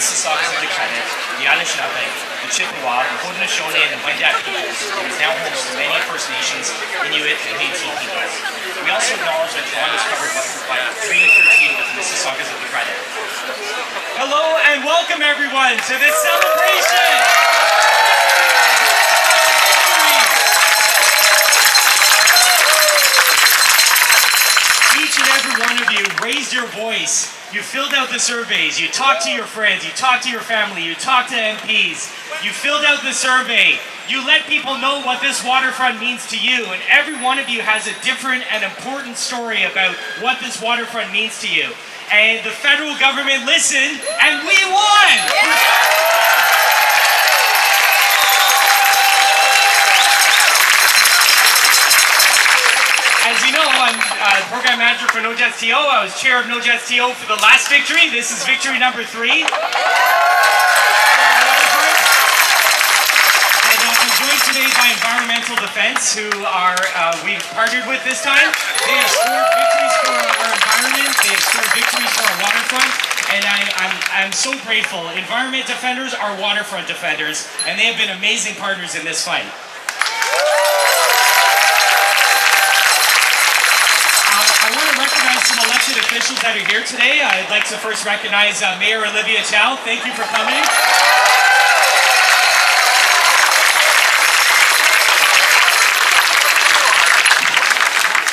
Mississaugas of the Credit, the Anishinaabe, the Chippewa, the Haudenosaunee, and the Wendat peoples, and is now home to many First Nations, Inuit, and Métis peoples. We also acknowledge that Toronto is covered by Treaty 13 with the Mississaugas of the Credit. Hello and welcome everyone to this celebration! Each and every one of you raised your voice. You filled out the surveys. You talked to your friends. You talked to your family. You talked to MPs. You filled out the survey. You let people know what this waterfront means to you. And every one of you has a different and important story about what this waterfront means to you. And the federal government listened, and we won! As you know, I'm program manager for HTO. I was chair of HTO for the last victory. This is victory number 3. And I'm joined today by Environmental Defense, who are we've partnered with this time. They have scored victories for our environment. They have scored victories for our waterfront. And I'm so grateful. Environment defenders are waterfront defenders, and they have been amazing partners in this fight. I want to recognize some elected officials that are here today. I'd like to first recognize Mayor Olivia Chow. Thank you for coming.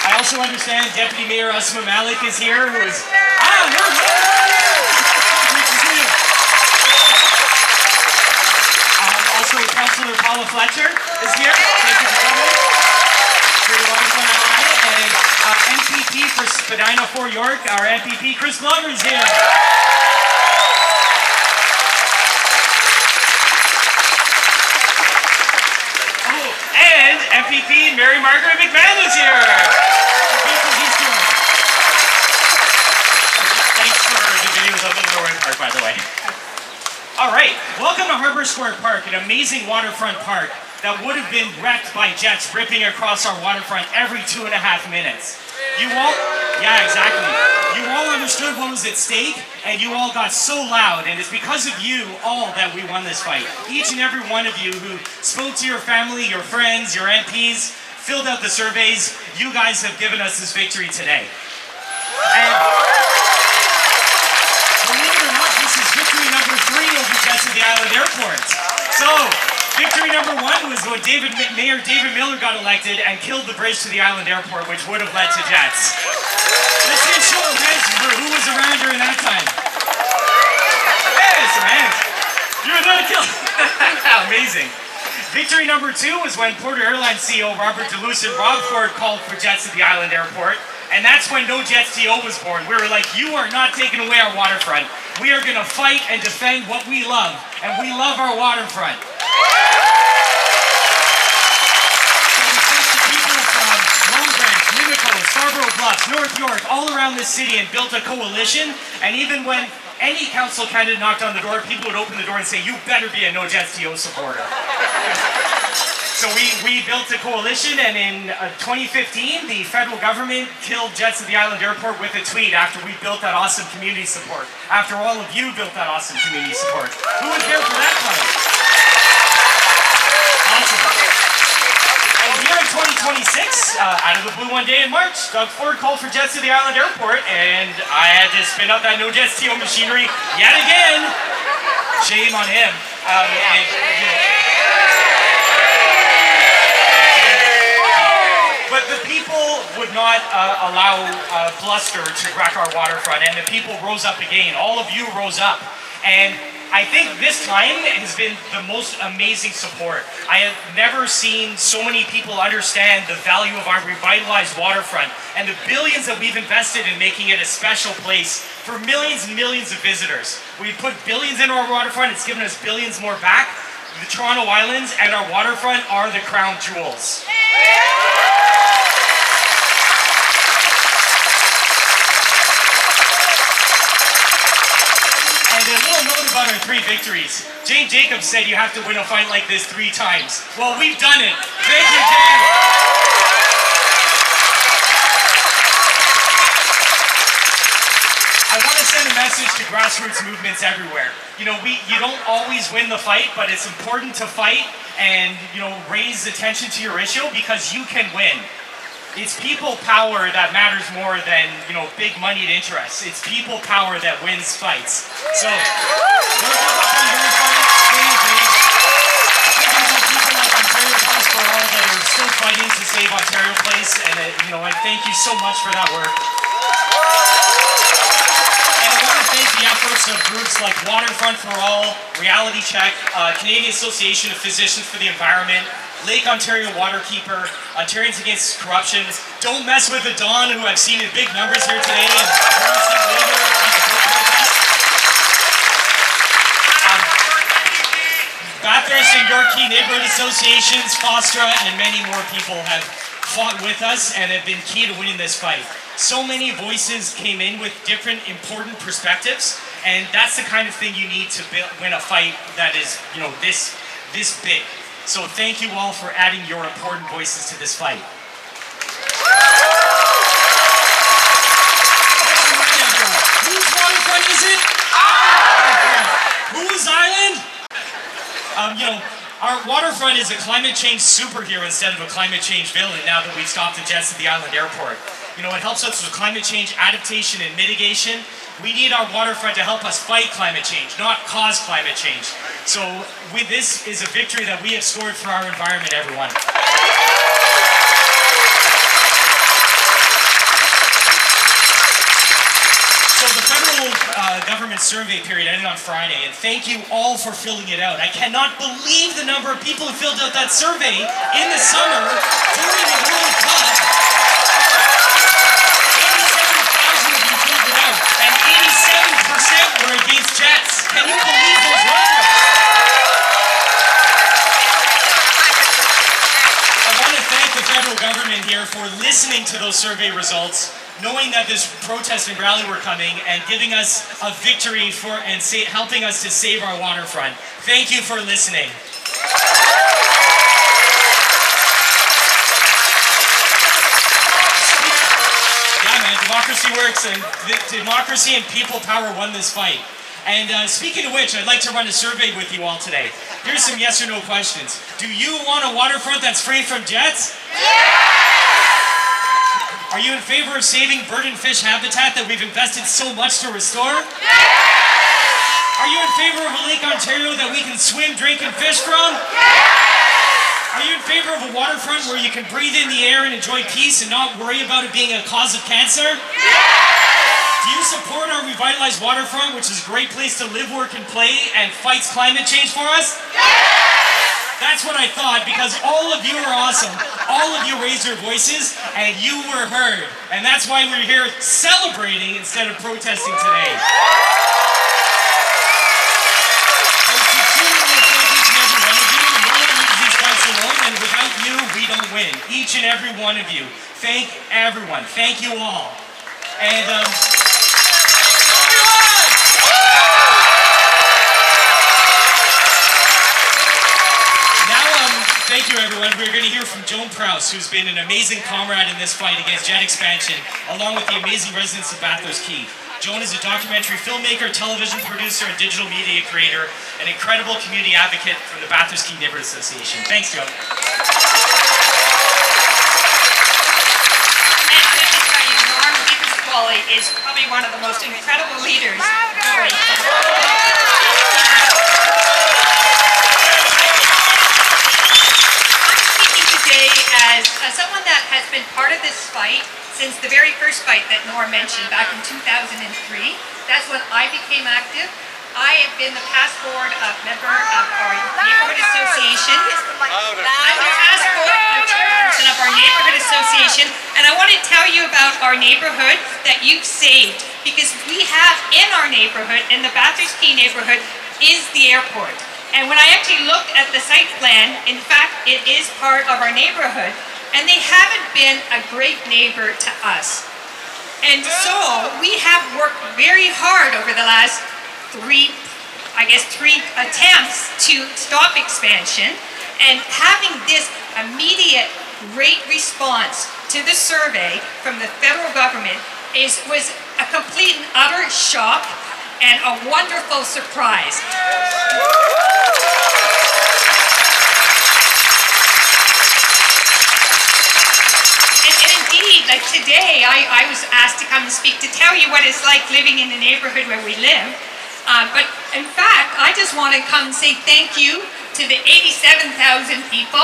I also understand Deputy Mayor Asma Malik is here, who is... Also, Councillor Paula Fletcher is here. Thank you for coming. And MPP for Spadina for York, our MPP Chris Glover is here. Oh, and MPP Mary Margaret McMahon is here. Thanks for the videos of the Northern Park, by the way. All right, welcome to Harbour Square Park, an amazing waterfront park that would have been wrecked by jets ripping across our waterfront every 2.5 minutes. You all, yeah, exactly. You all understood what was at stake, and you all got so loud, and it's because of you all that we won this fight. Each and every one of you who spoke to your family, your friends, your MPs, filled out the surveys, you guys have given us this victory today. And believe it or not, this is victory number 3 over Jets at the Island Airport. So, victory number 1 was when Mayor David Miller got elected and killed the bridge to the Island Airport, which would have led to jets. Let's see a show of hands for who was around during that time. Yes, man. You were there to kill. Amazing. Victory number 2 was when Porter Airlines CEO Robert DeLuce and Rob Ford called for jets at the Island Airport. And that's when No Jets TO was born. We were like, you are not taking away our waterfront. We are going to fight and defend what we love. And we love our waterfront. Scarborough Bluffs, North York, all around this city, and built a coalition. And even when any council candidate knocked on the door, people would open the door and say, you better be a No Jets TO supporter. So we built a coalition, and in 2015, the federal government killed Jets at the Island Airport with a tweet after we built that awesome community support. After all of you built that awesome community support. Who was there for that fight? Awesome. And here in 2026, out of the blue one day in March, Doug Ford called for jets to the Island Airport, and I had to spin up that No Jets TO machinery yet again. Shame on him. But the people would not allow bluster to wreck our waterfront, and the people rose up again. All of you rose up. And I think this time has been the most amazing support. I have never seen so many people understand the value of our revitalized waterfront and the billions that we've invested in making it a special place for millions and millions of visitors. We put billions into our waterfront, it's given us billions more back. The Toronto Islands and our waterfront are the crown jewels. And a little note about our 3 victories. Jane Jacobs said you have to win a fight like this 3 times. Well, we've done it. Thank you, Jane. I want to send a message to grassroots movements everywhere. You know, you don't always win the fight, but it's important to fight and, you know, raise attention to your issue because you can win. It's people power that matters more than, you know, big moneyed interests. It's people power that wins fights. So, don't give up on your fight. Stay engaged. Think about people like Ontario Place for All that are still fighting to save Ontario Place, and you know, I thank you so much for that work. And I want to thank the efforts of groups like Waterfront for All, Reality Check, Canadian Association of Physicians for the Environment, Lake Ontario Waterkeeper, Ontarians Against Corruption, Don't Mess with the Dawn, who I've seen in big numbers here today, and Harrison later at the book protest. Bathurst and York Key neighborhood associations, FOSTRA, and many more people have fought with us and have been key to winning this fight. So many voices came in with different important perspectives, and that's the kind of thing you need to win a fight that is, you know, this big. So thank you all for adding your important voices to this fight. Whose waterfront is it? Whose island? You know, our waterfront is a climate change superhero instead of a climate change villain now that we've stopped the jets at the island airport. You know, it helps us with climate change adaptation and mitigation. We need our waterfront to help us fight climate change, not cause climate change. So this is a victory that we have scored for our environment, everyone. So the federal government survey period ended on Friday, and thank you all for filling it out. I cannot believe the number of people who filled out that survey in the summer during the World Cup. 87,000 of you filled it out, and 87% were against jets. Can you believe those numbers? I want to thank the federal government here for listening to those survey results, knowing that this protest and rally were coming, and giving us a victory and helping us to save our waterfront. Thank you for listening. Yeah, man, democracy works, and democracy and people power won this fight. And speaking of which, I'd like to run a survey with you all today. Here's some yes or no questions. Do you want a waterfront that's free from jets? Are you in favor of saving bird and fish habitat that we've invested so much to restore? Are you in favor of a Lake Ontario that we can swim, drink, and fish from? Are you in favor of a waterfront where you can breathe in the air and enjoy peace and not worry about it being a cause of cancer? Do you support our revitalized waterfront, which is a great place to live, work, and play, and fights climate change for us? That's what I thought, because all of you are awesome. All of you raised your voices, and you were heard. And that's why we're here celebrating instead of protesting today. I sincerely want to thank each and every one of you. No one wins these fights alone, and without you, we don't win. Each and every one of you. Thank everyone. Thank you all. And, thank you, everyone. We're going to hear from Joan Prowse, who's been an amazing comrade in this fight against jet expansion, along with the amazing residents of Bathurst Key. Joan is a documentary filmmaker, television producer, and digital media creator, an incredible community advocate from the Bathurst Key Neighborhood Association. Thanks, Joan. And let me tell you, Norm Leapersqually is probably one of the most incredible leaders going. As someone that has been part of this fight since the very first fight that Norm mentioned back in 2003, that's when I became active. I have been the past board member of our neighborhood association. I'm the past board chairperson of our neighborhood association, and I want to tell you about our neighborhood that you've saved, because we have in our neighborhood, in the Bathurst Key neighborhood, is the airport. And when I actually looked at the site plan, in fact, it is part of our neighborhood, and they haven't been a great neighbor to us. And so we have worked very hard over the last three attempts to stop expansion, and having this immediate great response to the survey from the federal government was a complete and utter shock. and a wonderful surprise. And indeed, like today, I was asked to come and speak to tell you what it's like living in the neighborhood where we live. But in fact, I just want to come and say thank you to the 87,000 people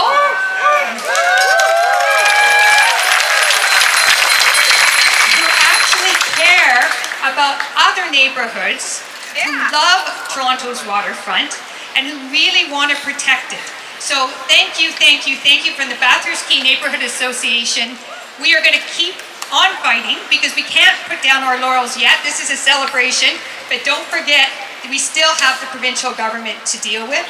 who actually care about other neighborhoods, who love Toronto's waterfront, and who really want to protect it. So thank you from the Bathurst Quay Neighborhood Association. We are going to keep on fighting because we can't put down our laurels yet. This is a celebration, but don't forget that we still have the provincial government to deal with.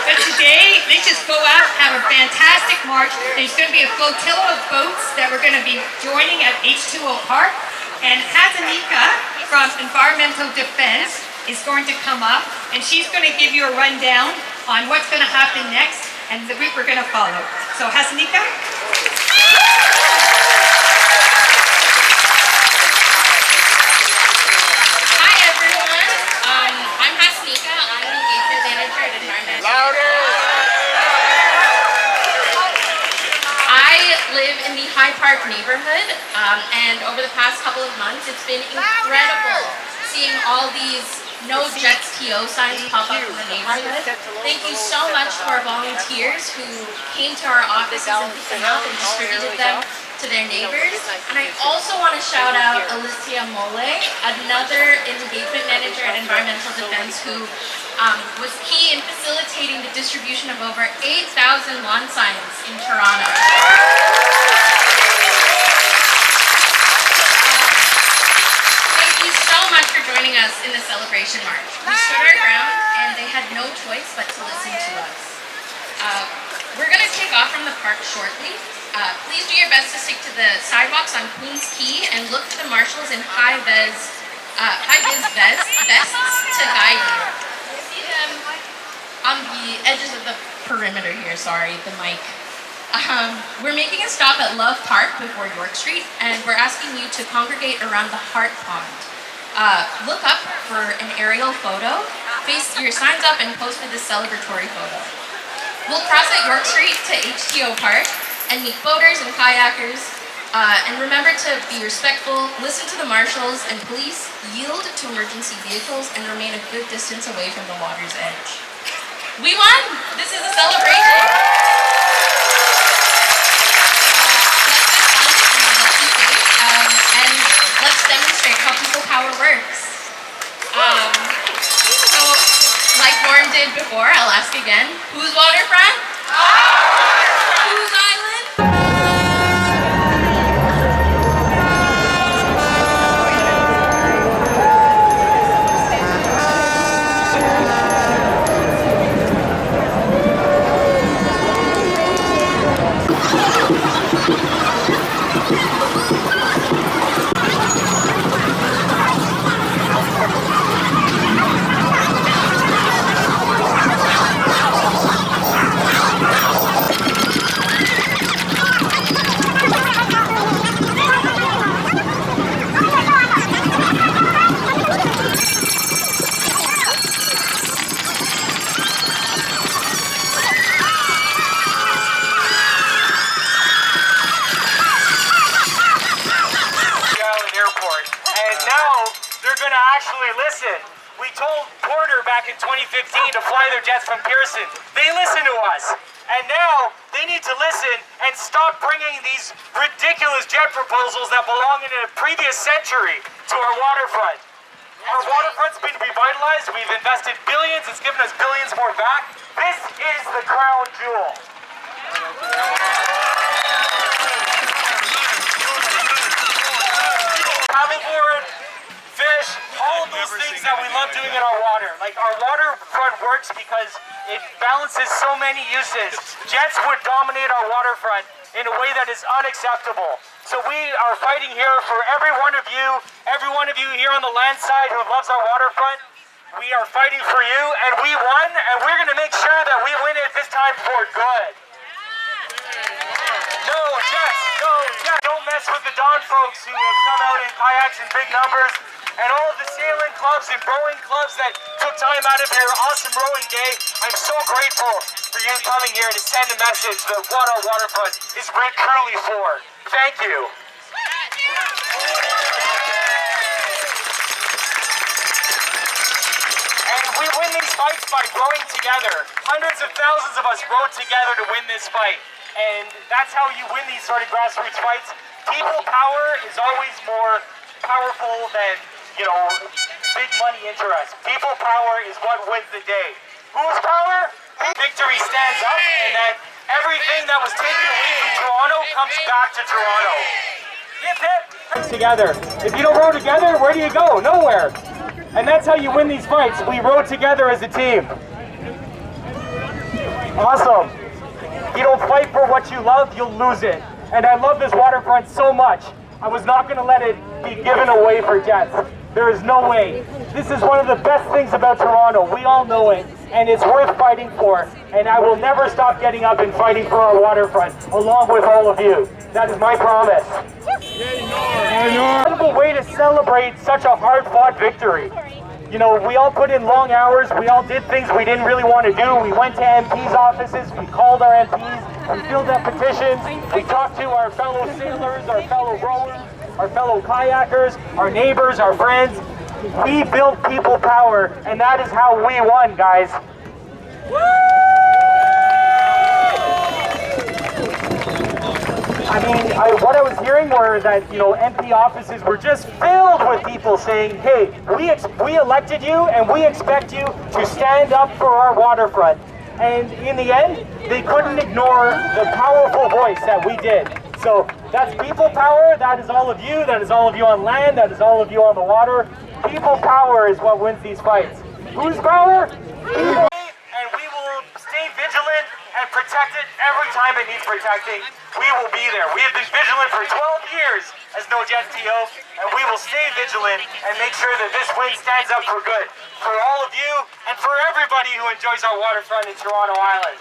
But today, let's just go out, have a fantastic march. There's going to be a flotilla of boats that we're going to be joining at H2O Park. And Hazanika from Environmental Defense is going to come up, and she's going to give you a rundown on what's going to happen next and the route we're going to follow. So, Hazanika? Hi everyone, I'm Hazanika. I'm the engagement manager at Environmental. Louder! I live in the High Park neighborhood, and over the past couple of months, it's been incredible seeing all these No Jets TO signs pop up in the neighborhood. Thank you so much to our volunteers who came to our offices and picked them up and distributed them to their neighbors. And I also want to shout out Alicia Mole, another engagement manager at Environmental Defense, who was key in facilitating the distribution of over 8,000 lawn signs in Toronto. Thank you so much for joining us in the celebration march. We stood our ground and they had no choice but to listen to us. We're going to take off from the park shortly. Please do your best to stick to the sidewalks on Queen's Quay and look for the marshals in high-vis vests to guide you. You'll see them on the edges of the perimeter here, sorry, the mic. We're making a stop at Love Park before York Street, and we're asking you to congregate around the Hart Pond. Look up for an aerial photo, face your signs up, and post for this celebratory photo. We'll cross at York Street to HTO Park and meet boaters and kayakers. And remember to be respectful, listen to the marshals and police, yield to emergency vehicles, and remain a good distance away from the water's edge. We won! This is a celebration! Let's be fun and let's be safe, and let's demonstrate how people power works. So, like Lauren did before, I'll ask again, whose waterfront? Whose island? Listen, we told Porter back in 2015 to fly their jets from Pearson. They listened to us. And now they need to listen and stop bringing these ridiculous jet proposals that belong in a previous century to our waterfront. Our waterfront's been revitalized. We've invested billions. It's given us billions more back. This is the crown jewel. Paddleboard, fish, all of those things that we love doing in our water. Like, our waterfront works because it balances so many uses. Jets would dominate our waterfront in a way that is unacceptable. So we are fighting here for every one of you here on the land side who loves our waterfront. We are fighting for you, and we won, and we're going to make sure that we win it this time for good. No jets, no best with the Don folks who have come out in kayaks in big numbers, and all of the sailing clubs and rowing clubs that took time out of your awesome rowing day. I'm so grateful for you coming here to send a message that what our waterfront is truly for. Thank you. And we win these fights by rowing together. Hundreds of thousands of us rowed together to win this fight. And that's how you win these sort of grassroots fights. People power is always more powerful than, big money interest. People power is what wins the day. Whose power? Victory stands up, and that everything that was taken away from Toronto comes back to Toronto. Hip hip! Together. If you don't row together, where do you go? Nowhere. And that's how you win these fights. We row together as a team. Awesome. If you don't fight for what you love, you'll lose it. And I love this waterfront so much. I was not going to let it be given away for Jets. There is no way. This is one of the best things about Toronto. We all know it, and it's worth fighting for. And I will never stop getting up and fighting for our waterfront, along with all of you. That is my promise. Incredible way to celebrate such a hard-fought victory. We all put in long hours. We all did things we didn't really want to do. We went to MPs' offices. We called our MPs. We filled out petitions. We talked to our fellow sailors, our fellow rowers, our fellow kayakers, our neighbors, our friends. We built people power, and that is how we won, guys. What I was hearing were that, MP offices were just filled with people saying, hey, we elected you and we expect you to stand up for our waterfront. And in the end, they couldn't ignore the powerful voice that we did. So that's people power. That is all of you. That is all of you on land. That is all of you on the water. People power is what wins these fights. Whose power? People. And we will stay vigilant and protect it every time it needs protecting. We will be there. We have been vigilant for 12 years as No Jets HTO, and we will stay vigilant and make sure that this win stands up for good. For all of you and for everybody who enjoys our waterfront in Toronto Island.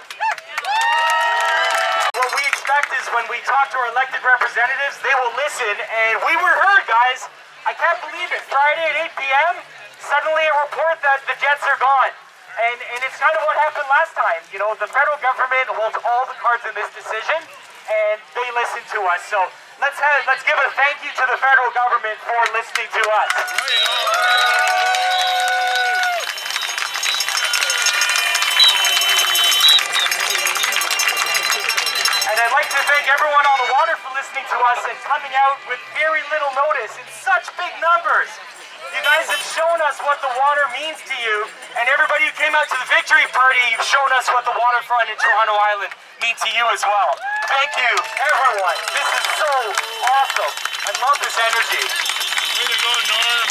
What we expect is when we talk to our elected representatives, they will listen, and we were heard, guys. I can't believe it. Friday at 8 p.m., suddenly a report that the Jets are gone. And it's kind of what happened last time. The federal government holds all the cards in this decision, and they listen to us. So let's give a thank you to the federal government for listening to us. And I'd like to thank everyone on the water for listening to us and coming out with very little notice in such big numbers. You guys have shown us what the water means to you, and everybody who came out to the victory party, you've shown us what the waterfront in Toronto Island means to you as well. Thank you, everyone. This is so awesome. I love this energy. Way to go, Norm.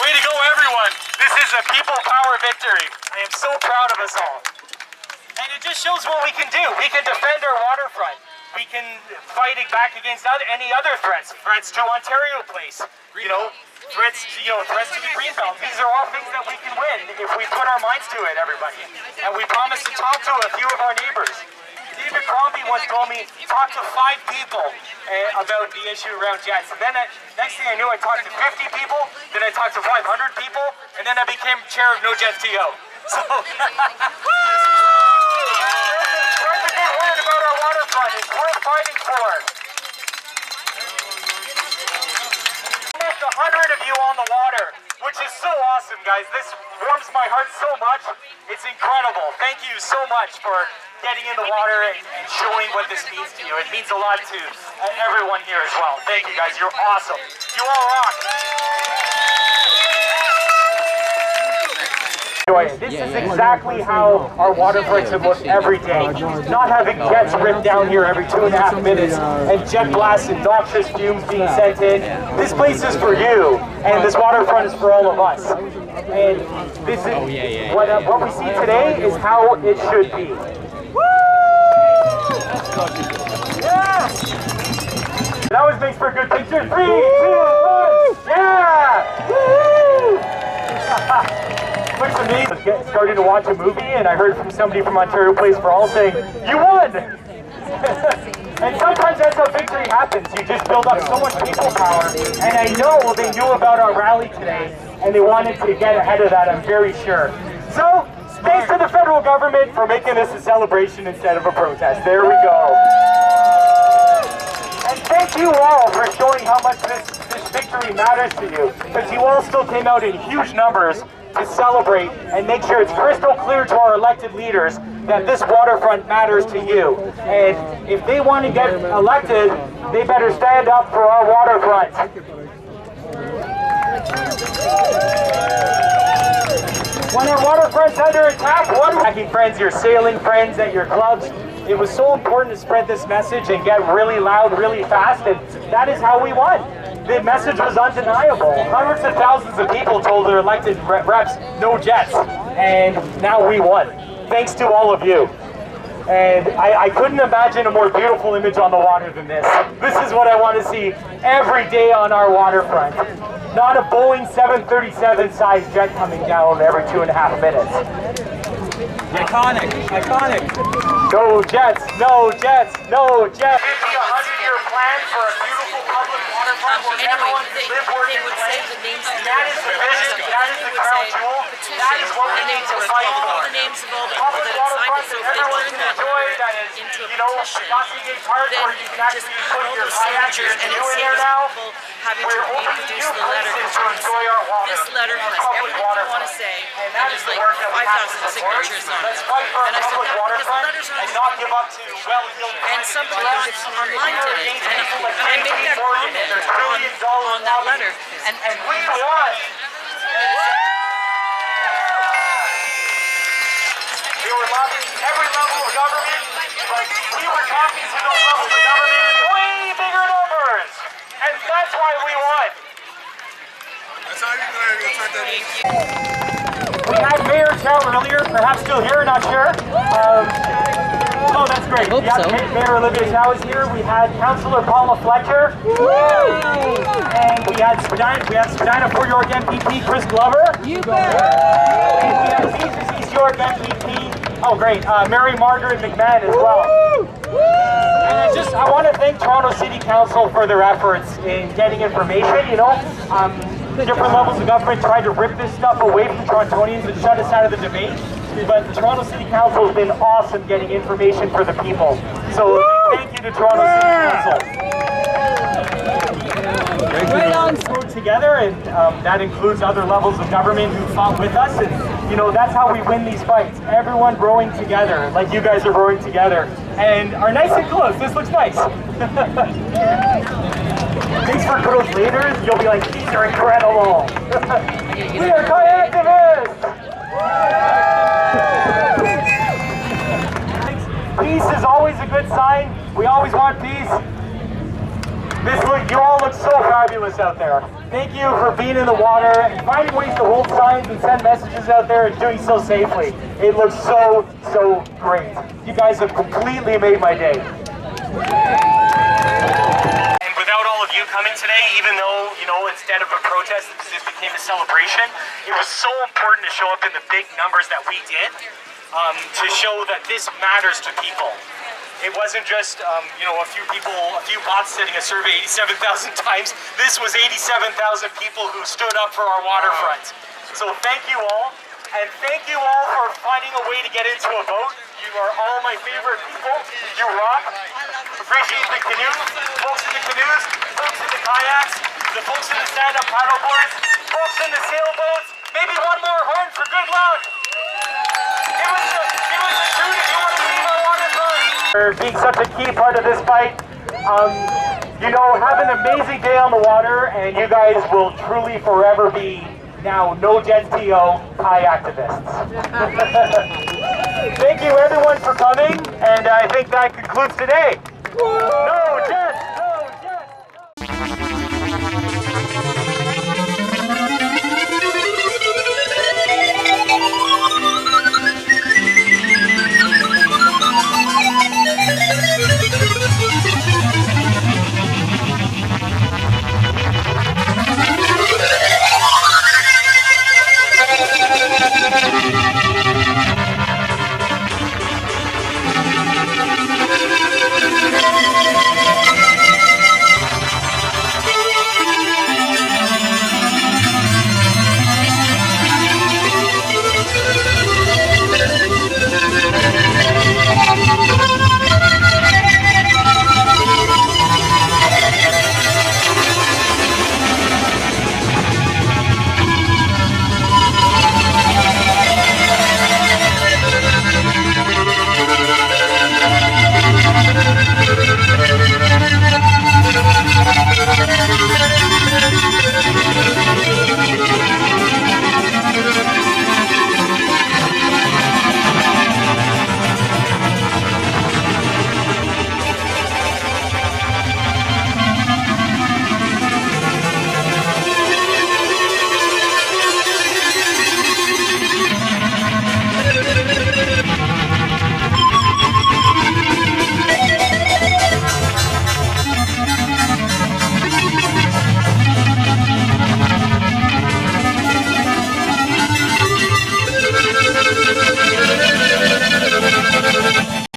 Way to go, everyone. This is a people power victory. I am so proud of us all. And it just shows what we can do. We can defend our waterfront. We can fight back against any other threats. Threats to Ontario Place. Threats to the Greenbelt. These are all things that we can win if we put our minds to it, everybody. And we promise to talk to a few of our neighbors. David Crombie once told me, talk to 5 people about the issue around Jets. And then next thing I knew, I talked to 50 people, then I talked to 500 people, and then I became chair of No Jets HTO. So, spread the good word about our waterfront. It's worth fighting for. 100 of you on the water, which is so awesome, guys. This warms my heart so much. It's incredible. Thank you so much for getting in the water and showing what this means to you. It means a lot to everyone here as well. Thank you, guys. You're awesome. You all rock. This is exactly how our waterfront should look every day. Not having jets ripped down here every 2.5 minutes and jet blasts and noxious fumes being sent in. This place is for you, and this waterfront is for all of us. And this is what we see today is how it should be. Woo! Yeah! That always makes for a good picture. 3, 2, 1. Yeah! Woo! Looks amazing. I was starting to watch a movie, and I heard from somebody from Ontario Place for All saying, "You won!" And sometimes that's how victory happens. You just build up so much people power. And I know they knew about our rally today, and they wanted to get ahead of that, I'm very sure. So, thanks to the federal government for making this a celebration instead of a protest. There we go. And thank you all for showing how much this victory matters to you, because you all still came out in huge numbers to celebrate and make sure it's crystal clear to our elected leaders that this waterfront matters to you. And if they want to get elected, they better stand up for our waterfront. When our waterfront's under attack, attacking friends, your sailing friends at your clubs, it was so important to spread this message and get really loud, really fast, and that is how we won. The message was undeniable. Hundreds of thousands of people told their elected reps, no jets, and now we won. Thanks to all of you. And I couldn't imagine a more beautiful image on the water than this. This is what I want to see every day on our waterfront. Not a Boeing 737 sized jet coming down every 2.5 minutes. Iconic, iconic. No jets, no jets, no jets. 100-year plan for a beautiful public waterfront where everyone can live, work, and play. And that is the vision, that is the crown jewel, that is what we need to fight for. Public waterfront that everyone can enjoy, that is, you know, Gate Park where you can actually put your kayak and canoe in there now. We're opening new places to enjoy our water. This letter has everything you want to say, and that is the work that we have to support. Let's fight for a public waterfront and not give up to well-heeled and somebody else online did it, and I made that comment on that letter, and we won. We were lobbying every level of government, but we were talking to those levels of government in way bigger numbers, and that's why we won. That's how you're going to turn that in. We had Mayor Chow earlier, perhaps still here, not sure. Oh, that's great. Mayor Olivia Chow is here. We had Councillor Paula Fletcher. And we had Spadina 4 York MPP Chris Glover. You bet. And we had East York MPP. Oh, great. Mary Margaret McMahon as well. And I want to thank Toronto City Council for their efforts in getting information. You know, different levels of government tried to rip this stuff away from Torontonians and shut us out of the debate. But the Toronto City Council has been awesome getting information for the people. So thank you to Toronto City Council. Right on. Work together, and that includes other levels of government who fought with us. And you know, that's how we win these fights. Everyone rowing together, like you guys are rowing together, and are nice and close. This looks nice. Thanks for those leaders. You'll be like, these are incredible. We are activists. Peace is always a good sign. We always want peace. You all look so fabulous out there. Thank you for being in the water and finding ways to hold signs and send messages out there and doing so safely. It looks so great. You guys have completely made my day. And without all of you coming today, even though, you know, instead of a protest, this became a celebration, it was so important to show up in the big numbers that we did. To show that this matters to people. It wasn't just, you know, a few bots sending a survey 87,000 times. This was 87,000 people who stood up for our waterfront. So thank you all, and thank you all for finding a way to get into a boat. You are all my favorite people. You rock. Appreciate the canoes, folks in the canoes, folks in the kayaks, the folks in the stand-up paddleboards, folks in the sailboats. Maybe one more horn for good luck. Give us a tune if you want to leave our waterfront. For being such a key part of this fight. You know, have an amazing day on the water, and you guys will truly forever be now no jet HTO kayaktivists. Thank you everyone for coming, and I think that concludes today. No